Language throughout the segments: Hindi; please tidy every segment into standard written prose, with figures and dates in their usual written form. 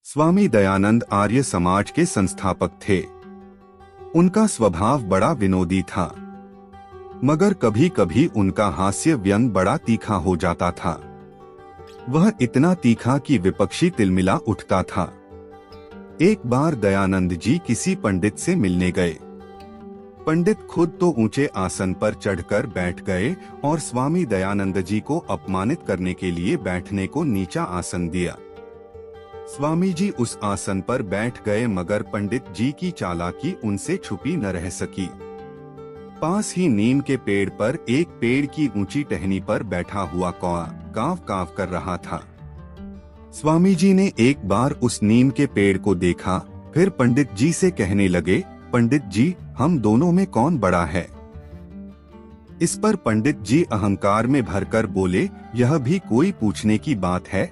स्वामी दयानंद आर्य समाज के संस्थापक थे। उनका स्वभाव बड़ा विनोदी था, मगर कभी कभी उनका हास्य व्यंग बड़ा तीखा हो जाता था। वह इतना तीखा कि विपक्षी तिलमिला उठता था। एक बार दयानंद जी किसी पंडित से मिलने गए। पंडित खुद तो ऊंचे आसन पर चढ़कर बैठ गए और स्वामी दयानंद जी को अपमानित करने के लिए बैठने को नीचा आसन दिया। स्वामी जी उस आसन पर बैठ गए, मगर पंडित जी की चालाकी उनसे छुपी न रह सकी। पास ही नीम के पेड़ पर एक पेड़ की ऊंची टहनी पर बैठा हुआ कौआ काव काव कर रहा था। स्वामी जी ने एक बार उस नीम के पेड़ को देखा, फिर पंडित जी से कहने लगे, पंडित जी, हम दोनों में कौन बड़ा है? इस पर पंडित जी अहंकार में भरकर बोले, यह भी कोई पूछने की बात है?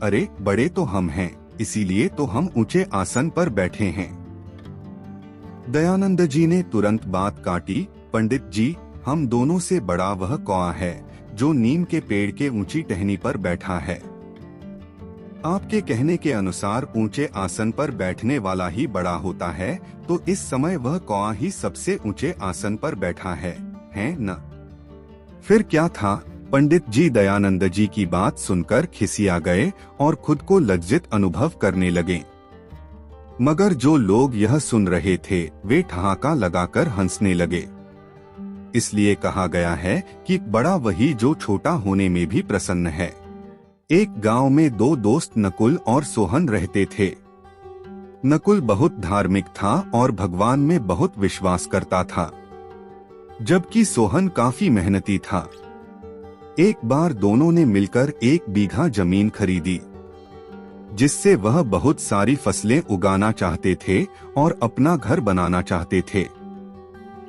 अरे बड़े तो हम हैं, इसीलिए तो हम ऊंचे आसन पर बैठे हैं। दयानंद जी ने तुरंत बात काटी, पंडित जी, हम दोनों से बड़ा वह कौआ है जो नीम के पेड़ के ऊंची टहनी पर बैठा है। आपके कहने के अनुसार ऊंचे आसन पर बैठने वाला ही बड़ा होता है, तो इस समय वह कौआ ही सबसे ऊंचे आसन पर बैठा है न? फिर क्या था? पंडित जी दयानंद जी की बात सुनकर खिसिया गए और खुद को लज्जित अनुभव करने लगे। मगर जो लोग यह सुन रहे थे वे ठहाका लगाकर हंसने लगे। इसलिए कहा गया है कि बड़ा वही जो छोटा होने में भी प्रसन्न है। एक गांव में दो दोस्त नकुल और सोहन रहते थे। नकुल बहुत धार्मिक था और भगवान में बहुत विश्वास करता था, जबकि सोहन काफी मेहनती था। एक बार दोनों ने मिलकर 1 बीघा जमीन खरीदी, जिससे वह बहुत सारी फसलें उगाना चाहते थे और अपना घर बनाना चाहते थे।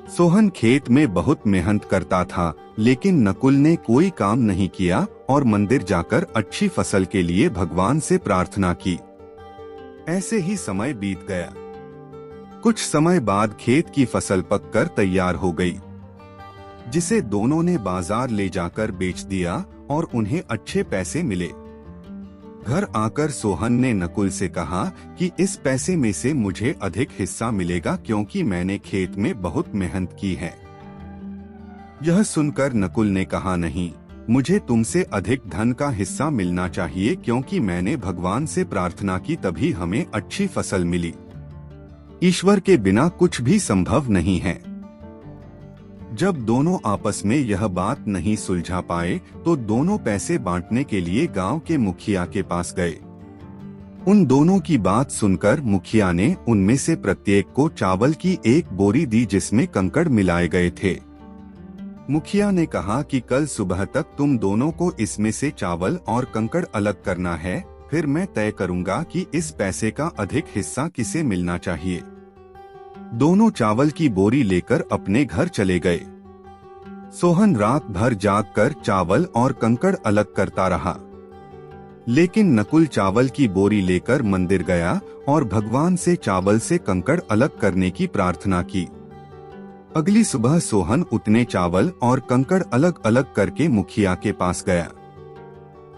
सोहन खेत में बहुत मेहनत करता था, लेकिन नकुल ने कोई काम नहीं किया और मंदिर जाकर अच्छी फसल के लिए भगवान से प्रार्थना की। ऐसे ही समय बीत गया। कुछ समय बाद खेत की फसल पककर तैयार हो गई, जिसे दोनों ने बाजार ले जाकर बेच दिया और उन्हें अच्छे पैसे मिले। घर आकर सोहन ने नकुल से कहा कि इस पैसे में से मुझे अधिक हिस्सा मिलेगा, क्योंकि मैंने खेत में बहुत मेहनत की है। यह सुनकर नकुल ने कहा, नहीं, मुझे तुमसे अधिक धन का हिस्सा मिलना चाहिए, क्योंकि मैंने भगवान से प्रार्थना की तभी हमें अच्छी फसल मिली। ईश्वर के बिना कुछ भी संभव नहीं है। जब दोनों आपस में यह बात नहीं सुलझा पाए तो दोनों पैसे बांटने के लिए गांव के मुखिया के पास गए। उन दोनों की बात सुनकर मुखिया ने उनमें से प्रत्येक को चावल की 1 बोरी दी, जिसमें कंकड़ मिलाए गए थे। मुखिया ने कहा कि कल सुबह तक तुम दोनों को इसमें से चावल और कंकड़ अलग करना है, फिर मैं तय करूंगा कि इस पैसे का अधिक हिस्सा किसे मिलना चाहिए। दोनों चावल की बोरी लेकर अपने घर चले गए। सोहन रात भर जागकर चावल और कंकड़ अलग करता रहा, लेकिन नकुल चावल की बोरी लेकर मंदिर गया और भगवान से चावल से कंकड़ अलग करने की प्रार्थना की। अगली सुबह सोहन उतने चावल और कंकड़ अलग अलग करके मुखिया के पास गया।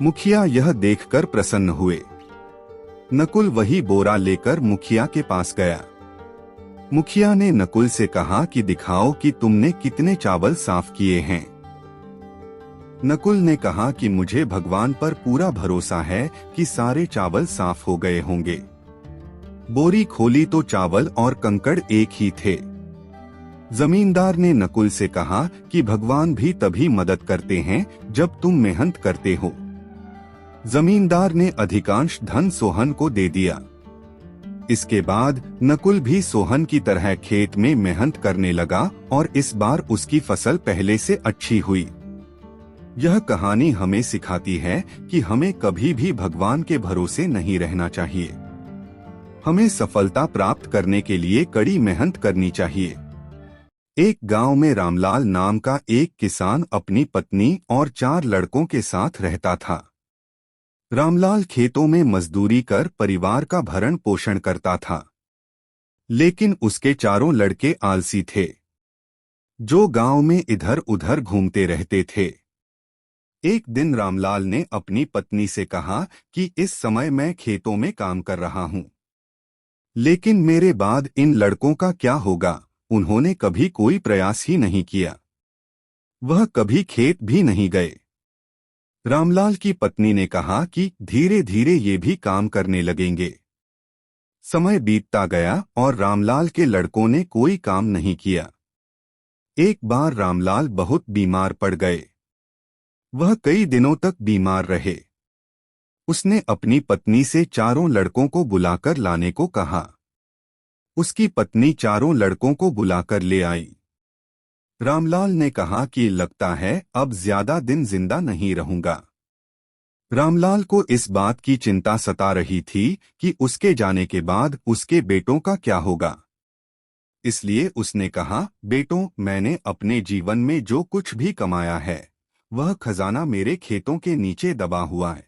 मुखिया यह देखकर प्रसन्न हुए। नकुल वही बोरा लेकर मुखिया के पास गया। मुखिया ने नकुल से कहा कि दिखाओ कि तुमने कितने चावल साफ किए हैं। नकुल ने कहा कि मुझे भगवान पर पूरा भरोसा है कि सारे चावल साफ हो गए होंगे। बोरी खोली तो चावल और कंकड़ एक ही थे। जमींदार ने नकुल से कहा कि भगवान भी तभी मदद करते हैं जब तुम मेहनत करते हो। जमींदार ने अधिकांश धन सोहन को दे दिया। इसके बाद नकुल भी सोहन की तरह खेत में मेहनत करने लगा और इस बार उसकी फसल पहले से अच्छी हुई। यह कहानी हमें सिखाती है कि हमें कभी भी भगवान के भरोसे नहीं रहना चाहिए। हमें सफलता प्राप्त करने के लिए कड़ी मेहनत करनी चाहिए। एक गांव में रामलाल नाम का एक किसान अपनी पत्नी और 4 लड़कों के साथ रहता था। रामलाल खेतों में मजदूरी कर परिवार का भरण पोषण करता था, लेकिन उसके चारों लड़के आलसी थे, जो गांव में इधर उधर घूमते रहते थे। एक दिन रामलाल ने अपनी पत्नी से कहा कि इस समय मैं खेतों में काम कर रहा हूं, लेकिन मेरे बाद इन लड़कों का क्या होगा? उन्होंने कभी कोई प्रयास ही नहीं किया, वह कभी खेत भी नहीं गए। रामलाल की पत्नी ने कहा कि धीरे धीरे ये भी काम करने लगेंगे। समय बीतता गया और रामलाल के लड़कों ने कोई काम नहीं किया। एक बार रामलाल बहुत बीमार पड़ गए। वह कई दिनों तक बीमार रहे। उसने अपनी पत्नी से चारों लड़कों को बुलाकर लाने को कहा। उसकी पत्नी चारों लड़कों को बुलाकर ले आई। रामलाल ने कहा कि लगता है अब ज्यादा दिन जिंदा नहीं रहूंगा। रामलाल को इस बात की चिंता सता रही थी कि उसके जाने के बाद उसके बेटों का क्या होगा। इसलिए उसने कहा, बेटों, मैंने अपने जीवन में जो कुछ भी कमाया है वह खजाना मेरे खेतों के नीचे दबा हुआ है।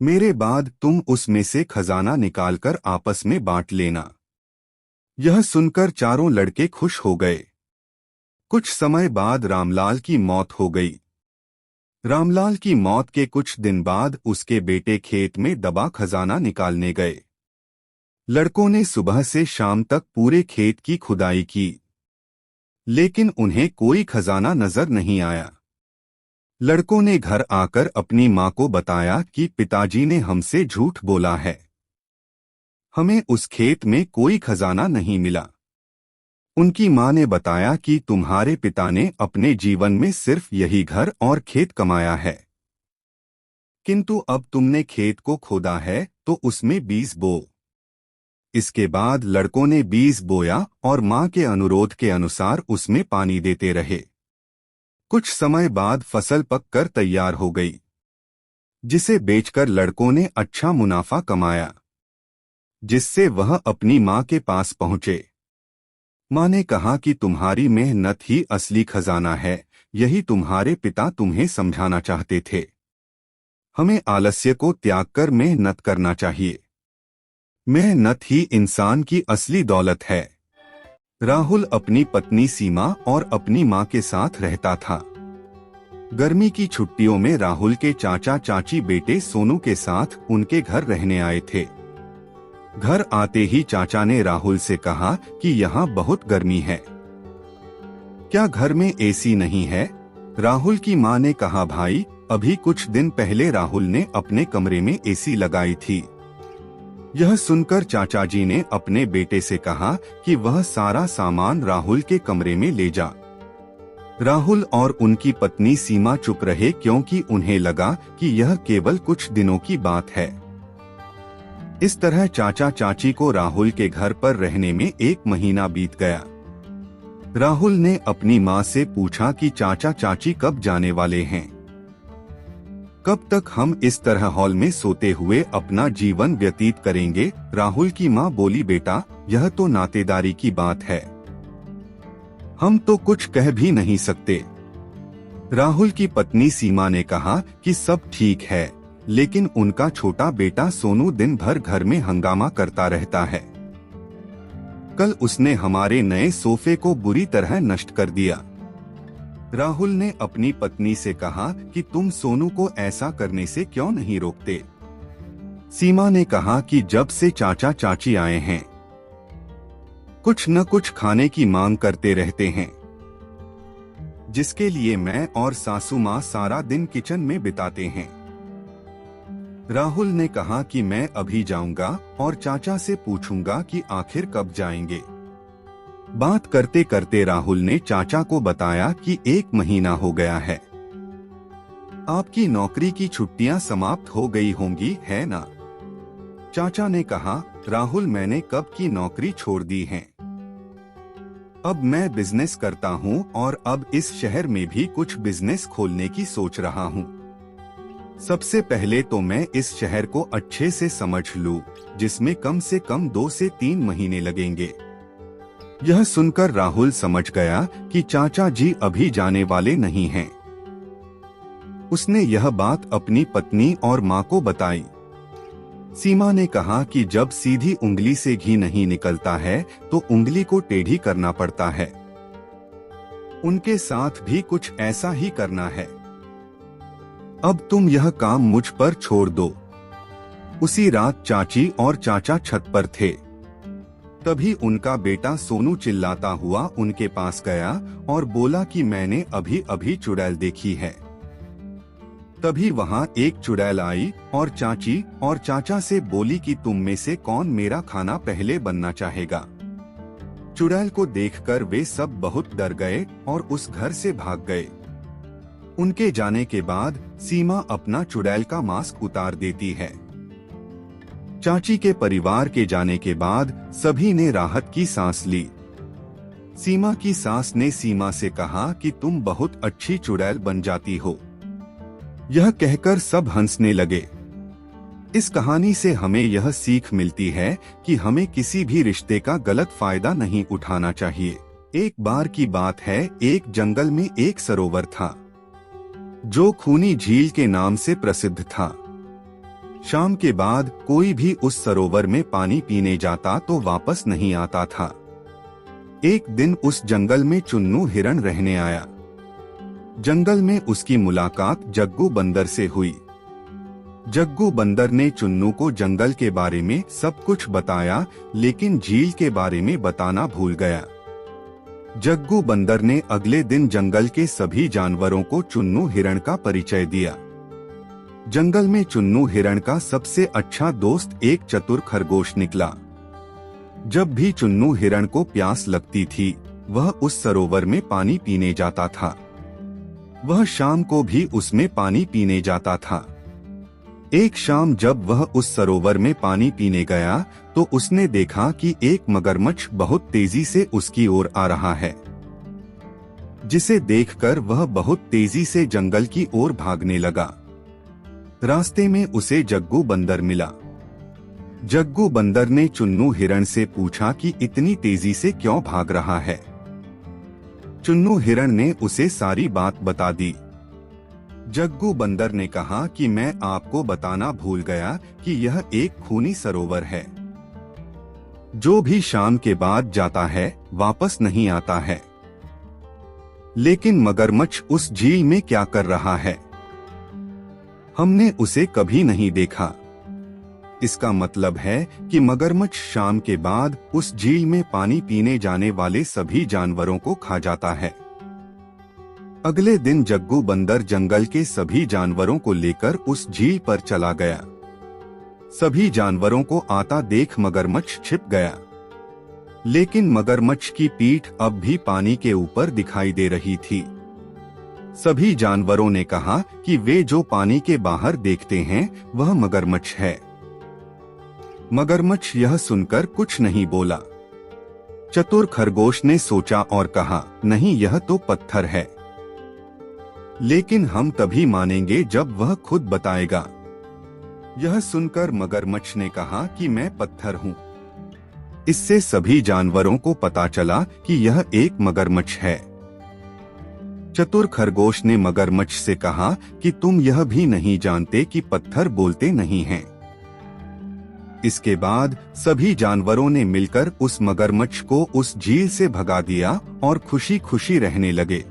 मेरे बाद तुम उसमें से खजाना निकालकर आपस में बांट लेना। यह सुनकर चारों लड़के खुश हो गए। कुछ समय बाद रामलाल की मौत हो गई। रामलाल की मौत के कुछ दिन बाद उसके बेटे खेत में दबा खजाना निकालने गए। लड़कों ने सुबह से शाम तक पूरे खेत की खुदाई की, लेकिन उन्हें कोई खजाना नजर नहीं आया। लड़कों ने घर आकर अपनी मां को बताया कि पिताजी ने हमसे झूठ बोला है, हमें उस खेत में कोई खजाना नहीं मिला। उनकी मां ने बताया कि तुम्हारे पिता ने अपने जीवन में सिर्फ यही घर और खेत कमाया है, किंतु अब तुमने खेत को खोदा है तो उसमें बीज बो। इसके बाद लड़कों ने बीज बोया और मां के अनुरोध के अनुसार उसमें पानी देते रहे। कुछ समय बाद फसल पककर तैयार हो गई, जिसे बेचकर लड़कों ने अच्छा मुनाफा कमाया, जिससे वह अपनी मां के पास पहुंचे। मां ने कहा कि तुम्हारी मेहनत ही असली खजाना है, यही तुम्हारे पिता तुम्हें समझाना चाहते थे। हमें आलस्य को त्याग कर मेहनत करना चाहिए। मेहनत ही इंसान की असली दौलत है। राहुल अपनी पत्नी सीमा और अपनी मां के साथ रहता था। गर्मी की छुट्टियों में राहुल के चाचा चाची बेटे सोनू के साथ उनके घर रहने आए थे। घर आते ही चाचा ने राहुल से कहा कि यहाँ बहुत गर्मी है, क्या घर में एसी नहीं है? राहुल की मां ने कहा, भाई, अभी कुछ दिन पहले राहुल ने अपने कमरे में एसी लगाई थी। यह सुनकर चाचा जी ने अपने बेटे से कहा कि वह सारा सामान राहुल के कमरे में ले जा। राहुल और उनकी पत्नी सीमा चुप रहे, क्योंकि उन्हें लगा कि यह केवल कुछ दिनों की बात है। इस तरह चाचा चाची को राहुल के घर पर रहने में 1 महीना बीत गया। राहुल ने अपनी मां से पूछा कि चाचा चाची कब जाने वाले हैं? कब तक हम इस तरह हॉल में सोते हुए अपना जीवन व्यतीत करेंगे? राहुल की मां बोली, बेटा, यह तो नातेदारी की बात है, हम तो कुछ कह भी नहीं सकते। राहुल की पत्नी सीमा ने कहा कि सब ठीक है, लेकिन उनका छोटा बेटा सोनू दिन भर घर में हंगामा करता रहता है। कल उसने हमारे नए सोफे को बुरी तरह नष्ट कर दिया। राहुल ने अपनी पत्नी से कहा कि तुम सोनू को ऐसा करने से क्यों नहीं रोकते? सीमा ने कहा कि जब से चाचा चाची आए हैं, कुछ न कुछ खाने की मांग करते रहते हैं, जिसके लिए मैं और सासू माँ सारा दिन किचन में बिताते हैं। राहुल ने कहा कि मैं अभी जाऊंगा और चाचा से पूछूंगा कि आखिर कब जाएंगे। बात करते करते राहुल ने चाचा को बताया कि 1 महीना हो गया है, आपकी नौकरी की छुट्टियां समाप्त हो गई होंगी, है ना? चाचा ने कहा, राहुल, मैंने कब की नौकरी छोड़ दी है। अब मैं बिजनेस करता हूं और अब इस शहर में भी कुछ बिजनेस खोलने की सोच रहा हूं। सबसे पहले तो मैं इस शहर को अच्छे से समझ लूं, जिसमें कम से कम 2 से 3 महीने लगेंगे। यह सुनकर राहुल समझ गया कि चाचा जी अभी जाने वाले नहीं हैं। उसने यह बात अपनी पत्नी और मां को बताई। सीमा ने कहा कि जब सीधी उंगली से घी नहीं निकलता है तो उंगली को टेढ़ी करना पड़ता है। उनके साथ भी कुछ ऐसा ही करना है। अब तुम यह काम मुझ पर छोड़ दो। उसी रात चाची और चाचा छत पर थे। तभी उनका बेटा सोनू चिल्लाता हुआ उनके पास गया और बोला कि मैंने अभी अभी चुड़ैल देखी है। तभी वहां एक चुड़ैल आई और चाची और चाचा से बोली कि तुम में से कौन मेरा खाना पहले बनना चाहेगा। चुड़ैल को देखकर वे सब बहुत डर गए और उस घर से भाग गए। उनके जाने के बाद सीमा अपना चुड़ैल का मास्क उतार देती है। चाची के परिवार के जाने के बाद सभी ने राहत की सांस ली। सीमा की सास ने सीमा से कहा कि तुम बहुत अच्छी चुड़ैल बन जाती हो। यह कहकर सब हंसने लगे। इस कहानी से हमें यह सीख मिलती है कि हमें किसी भी रिश्ते का गलत फायदा नहीं उठाना चाहिए। एक बार की बात है, एक जंगल में एक सरोवर था जो खूनी झील के नाम से प्रसिद्ध था। शाम के बाद कोई भी उस सरोवर में पानी पीने जाता तो वापस नहीं आता था। एक दिन उस जंगल में चुन्नू हिरण रहने आया। जंगल में उसकी मुलाकात जग्गू बंदर से हुई। जग्गू बंदर ने चुन्नू को जंगल के बारे में सब कुछ बताया, लेकिन झील के बारे में बताना भूल गया। जग्गू बंदर ने अगले दिन जंगल के सभी जानवरों को चुन्नू हिरण का परिचय दिया। जंगल में चुन्नू हिरण का सबसे अच्छा दोस्त एक चतुर खरगोश निकला। जब भी चुन्नू हिरण को प्यास लगती थी, वह उस सरोवर में पानी पीने जाता था। वह शाम को भी उसमें पानी पीने जाता था। एक शाम जब वह उस सरोवर में पानी पीने गया तो उसने देखा कि एक मगरमच्छ बहुत तेजी से उसकी ओर आ रहा है, जिसे देखकर वह बहुत तेजी से जंगल की ओर भागने लगा। रास्ते में उसे जग्गू बंदर मिला। जग्गू बंदर ने चुन्नू हिरण से पूछा कि इतनी तेजी से क्यों भाग रहा है। चुन्नू हिरण ने उसे सारी बात बता दी। जग्गू बंदर ने कहा कि मैं आपको बताना भूल गया कि यह एक खूनी सरोवर है। जो भी शाम के बाद जाता है वापस नहीं आता है। लेकिन मगरमच्छ उस झील में क्या कर रहा है? हमने उसे कभी नहीं देखा। इसका मतलब है कि मगरमच्छ शाम के बाद उस झील में पानी पीने जाने वाले सभी जानवरों को खा जाता है। अगले दिन जग्गू बंदर जंगल के सभी जानवरों को लेकर उस झील पर चला गया। सभी जानवरों को आता देख मगरमच्छ छिप गया, लेकिन मगरमच्छ की पीठ अब भी पानी के ऊपर दिखाई दे रही थी। सभी जानवरों ने कहा कि वे जो पानी के बाहर देखते हैं वह मगरमच्छ है। मगरमच्छ यह सुनकर कुछ नहीं बोला। चतुर खरगोश ने सोचा और कहा, नहीं, यह तो पत्थर है। लेकिन हम तभी मानेंगे जब वह खुद बताएगा। यह सुनकर मगरमच्छ ने कहा कि मैं पत्थर हूँ। इससे सभी जानवरों को पता चला कि यह एक मगरमच्छ है। चतुर खरगोश ने मगरमच्छ से कहा कि तुम यह भी नहीं जानते कि पत्थर बोलते नहीं हैं। इसके बाद सभी जानवरों ने मिलकर उस मगरमच्छ को उस झील से भगा दिया और खुशी खुशी रहने लगे।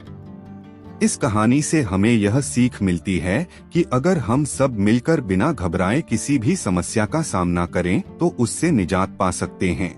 इस कहानी से हमें यह सीख मिलती है कि अगर हम सब मिलकर बिना घबराए किसी भी समस्या का सामना करें तो उससे निजात पा सकते हैं।